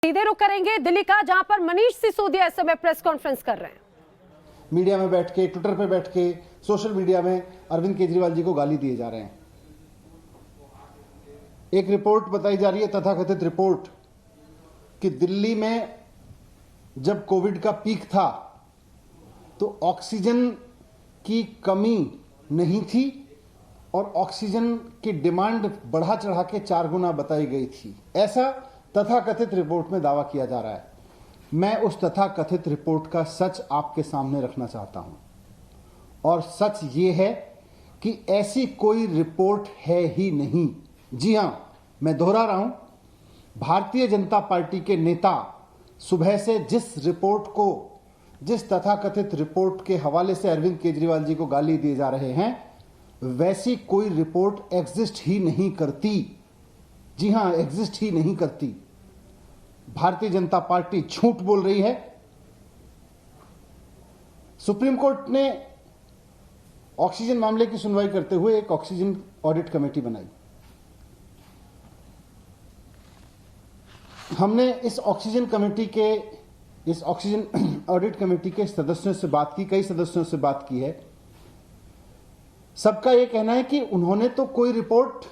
सीधे रुख करेंगे दिल्ली का, जहां पर मनीष सिसोदिया इस समय प्रेस कॉन्फ्रेंस कर रहे हैं। मीडिया में बैठ के, ट्विटर पे बैठ के, सोशल मीडिया में अरविंद केजरीवाल जी को गाली दिए जा रहे हैं। एक रिपोर्ट बताई जा रही है, तथाकथित रिपोर्ट, कि दिल्ली में जब कोविड का पीक था तो ऑक्सीजन की कमी नहीं थी और ऑक्सीजन की डिमांड बढ़ा चढ़ा के 4 गुना बताई गई थी। ऐसा तथाकथित रिपोर्ट में दावा किया जा रहा है। मैं उस तथाकथित रिपोर्ट का सच आपके सामने रखना चाहता हूं, और सच ये है कि ऐसी कोई रिपोर्ट है ही नहीं। जी हां, मैं दोहरा रहा हूं, भारतीय जनता पार्टी के नेता सुबह से जिस तथाकथित रिपोर्ट के हवाले से अरविंद केजरीवाल जी को गाली दिए जा रहे हैं, वैसी कोई रिपोर्ट एग्जिस्ट ही नहीं करती। जी हां, एग्जिस्ट ही नहीं करती। भारतीय जनता पार्टी झूठ बोल रही है। सुप्रीम कोर्ट ने ऑक्सीजन मामले की सुनवाई करते हुए एक ऑक्सीजन ऑडिट कमेटी बनाई। हमने इस ऑक्सीजन ऑडिट कमेटी के सदस्यों से बात की, कई सदस्यों से बात की है। सबका यह कहना है कि उन्होंने तो कोई रिपोर्ट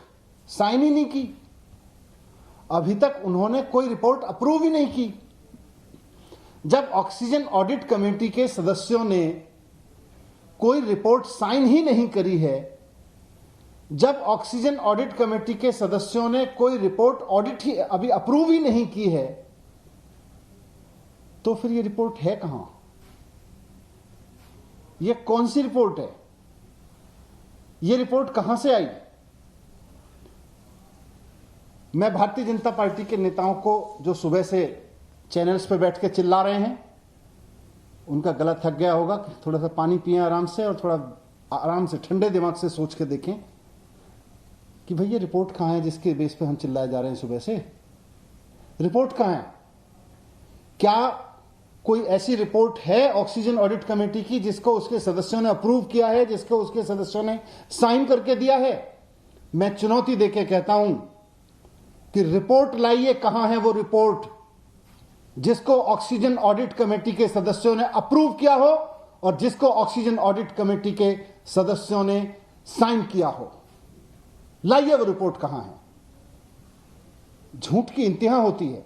साइन ही नहीं की, अभी तक उन्होंने कोई रिपोर्ट अप्रूव ही नहीं की। जब ऑक्सीजन ऑडिट कमेटी के सदस्यों ने कोई रिपोर्ट साइन ही नहीं करी है, जब ऑक्सीजन ऑडिट कमेटी के सदस्यों ने कोई रिपोर्ट ऑडिट ही अभी अप्रूव ही नहीं की है, तो फिर ये रिपोर्ट है कहां? ये कौन सी रिपोर्ट है? ये रिपोर्ट कहां से आई? मैं भारतीय जनता पार्टी के नेताओं को, जो सुबह से चैनल्स पे बैठ के चिल्ला रहे हैं, उनका गला थक गया होगा, थोड़ा सा पानी पिएं आराम से, और थोड़ा आराम से ठंडे दिमाग से सोच के देखें कि भई ये रिपोर्ट कहां है जिसके बेस पे हम चिल्लाए जा रहे हैं सुबह से। रिपोर्ट कहां है? क्या कोई ऐसी रिपोर्ट है ऑक्सीजन ऑडिट कमेटी की जिसको उसके सदस्यों ने अप्रूव किया है, जिसको उसके सदस्यों ने साइन करके दिया है? मैं चुनौती देके कहता हूं कि रिपोर्ट लाइए, कहां है वो रिपोर्ट जिसको ऑक्सीजन ऑडिट कमेटी के सदस्यों ने अप्रूव किया हो और जिसको ऑक्सीजन ऑडिट कमेटी के सदस्यों ने साइन किया हो। लाइए वो रिपोर्ट कहां है। झूठ की इंतहा होती है,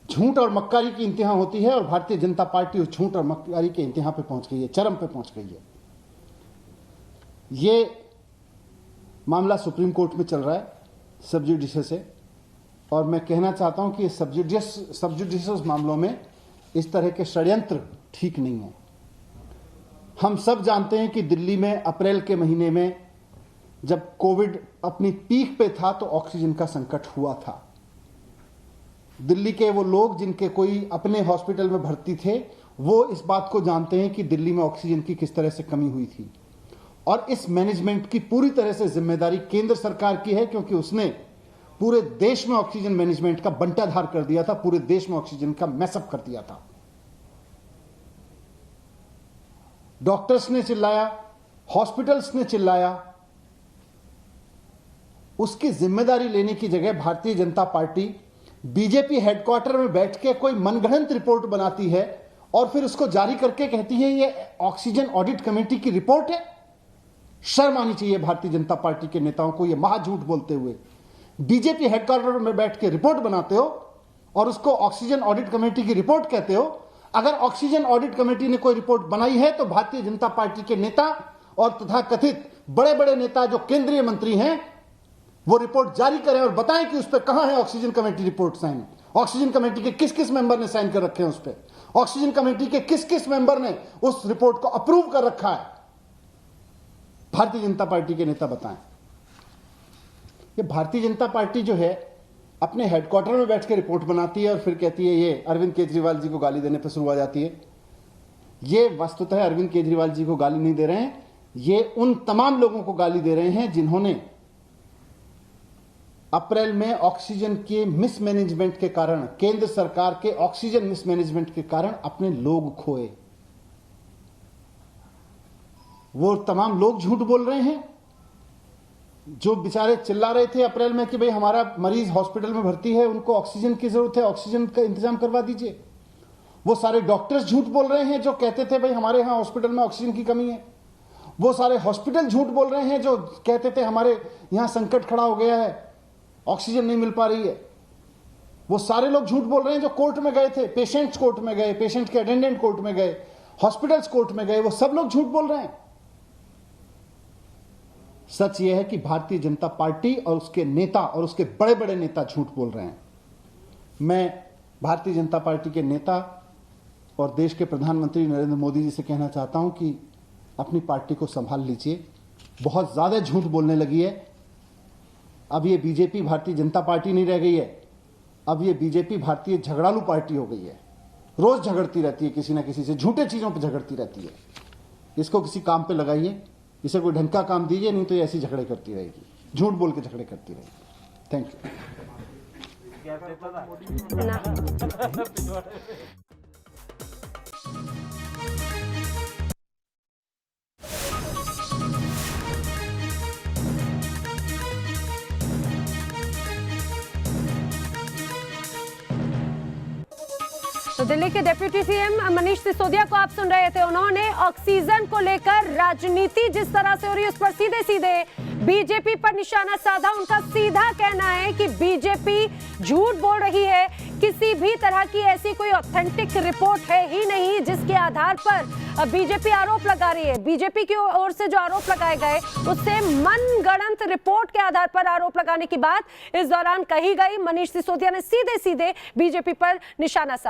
झूठ और मक्कारी की इंतहा होती है, और भारतीय जनता पार्टी उस झूठ और मक्कारी के इंतहा पे पहुंच गई है, चरम पे पहुंच गई है। ये मामला सुप्रीम कोर्ट में चल रहा है सब जुडिशियल से, और मैं कहना चाहता हूं कि सब जुडिशियल मामलों में इस तरह के षड्यंत्र ठीक नहीं है। हम सब जानते हैं कि दिल्ली में अप्रैल के महीने में जब कोविड अपनी पीक पे था तो ऑक्सीजन का संकट हुआ था। दिल्ली के वो लोग जिनके कोई अपने हॉस्पिटल में भर्ती थे, वो इस बात को जानते हैं कि दिल्ली में ऑक्सीजन की किस तरह से कमी हुई थी, और इस मैनेजमेंट की पूरी तरह से जिम्मेदारी केंद्र सरकार की है, क्योंकि उसने पूरे देश में ऑक्सीजन मैनेजमेंट का बंटाधार कर दिया था, पूरे देश में ऑक्सीजन का मैसअप कर दिया था। डॉक्टर्स ने चिल्लाया, हॉस्पिटल्स ने चिल्लाया, उसकी जिम्मेदारी लेने की जगह Bharatiya Janata party BJP headquarter में बैठ के कोई मनगढ़ंत रिपोर्ट बनाती है और फिर उसको जारी करके कहती है ये ऑक्सीजन ऑडिट कमेटी की रिपोर्ट है। शर्म आनी चाहिए भारतीय जनता पार्टी के नेताओं को, ये महाझूठ बोलते हुए। बीजेपी हेडक्वार्टर में बैठ के रिपोर्ट बनाते हो और उसको ऑक्सीजन ऑडिट कमेटी की रिपोर्ट कहते हो। अगर ऑक्सीजन ऑडिट कमेटी ने कोई रिपोर्ट बनाई है तो भारतीय जनता पार्टी के नेता और तथाकथित बड़े बड़े नेता जो केंद्रीय मंत्री हैं, वो रिपोर्ट जारी करें और बताएं कि उस पर कहां है oxygen committee report sign. Oxygen committee के किस किस मेंबर ने साइन कर रखे हैं उस पर? ऑक्सीजन कमेटी के किस किस मेंबर ने उस रिपोर्ट को अप्रूव कर रखा है? भारतीय जनता पार्टी के नेता बताएं। ये भारतीय जनता पार्टी जो है अपने हेडक्वार्टर में बैठ के रिपोर्ट बनाती है और फिर कहती है ये अरविंद केजरीवाल जी को गाली देने पर शुरू हो जाती है। ये वस्तुतः अरविंद केजरीवाल जी को गाली नहीं दे रहे हैं, ये उन तमाम लोगों को गाली दे रहे हैं जिन्होंने अप्रैल में ऑक्सीजन के मिसमैनेजमेंट के कारण, केंद्र सरकार के ऑक्सीजन मिसमैनेजमेंट के कारण अपने लोग खोए। वो तमाम लोग झूठ बोल रहे हैं। जो बेचारे चिल्ला रहे थे अप्रैल में कि भाई हमारा मरीज हॉस्पिटल में भर्ती है, उनको ऑक्सीजन की जरूरत है, ऑक्सीजन का इंतजाम करवा दीजिए। वो सारे डॉक्टर्स झूठ बोल रहे हैं जो कहते थे भाई हमारे यहाँ हॉस्पिटल में ऑक्सीजन की कमी है। वो सारे हॉस्पिटल झूठ बोल रहे हैं जो कहते थे हमारे यहाँ संकट खड़ा हो गया है, ऑक्सीजन नहीं मिल पा रही है। वो सारे लोग झूठ बोल रहे हैं जो कोर्ट में गए थे, पेशेंट्स कोर्ट में गए, पेशेंट के अटेंडेंट कोर्ट में गए, हॉस्पिटल्स कोर्ट में गए, वो सब लोग झूठ बोल रहे हैं। सच यह है कि भारतीय जनता पार्टी और उसके नेता और उसके बड़े बड़े नेता झूठ बोल रहे हैं। मैं भारतीय जनता पार्टी के नेता और देश के प्रधानमंत्री नरेंद्र मोदी जी से कहना चाहता हूं कि अपनी पार्टी को संभाल लीजिए, बहुत ज्यादा झूठ बोलने लगी है। अब ये बीजेपी भारतीय जनता पार्टी नहीं रह गई है, अब ये बीजेपी भारतीय झगड़ालू पार्टी हो गई है। रोज झगड़ती रहती है किसी ना किसी से, झूठे चीजों पर झगड़ती रहती है। इसको किसी काम पे लगाइए, इसे कोई ढंग का काम दीजिए, नहीं तो ये ऐसी झगड़े करती रहेगी, झूठ बोल के झगड़े करती रहेगी। Thank you. तो दिल्ली के डिप्टी सीएम मनीष सिसोदिया को आप सुन रहे थे। उन्होंने ऑक्सीजन को लेकर राजनीति जिस तरह से हो रही है उस पर सीधे सीधे बीजेपी पर निशाना साधा। उनका सीधा कहना है कि बीजेपी झूठ बोल रही है, किसी भी तरह की ऐसी कोई ऑथेंटिक रिपोर्ट है ही नहीं जिसके आधार पर बीजेपी आरोप लगा रही है। बीजेपी की ओर से जो आरोप लगाए गए उससे मनगढ़ंत रिपोर्ट के आधार पर आरोप लगाने की बात इस दौरान कही गई। मनीष सिसोदिया ने सीधे सीधे बीजेपी पर निशाना साधा।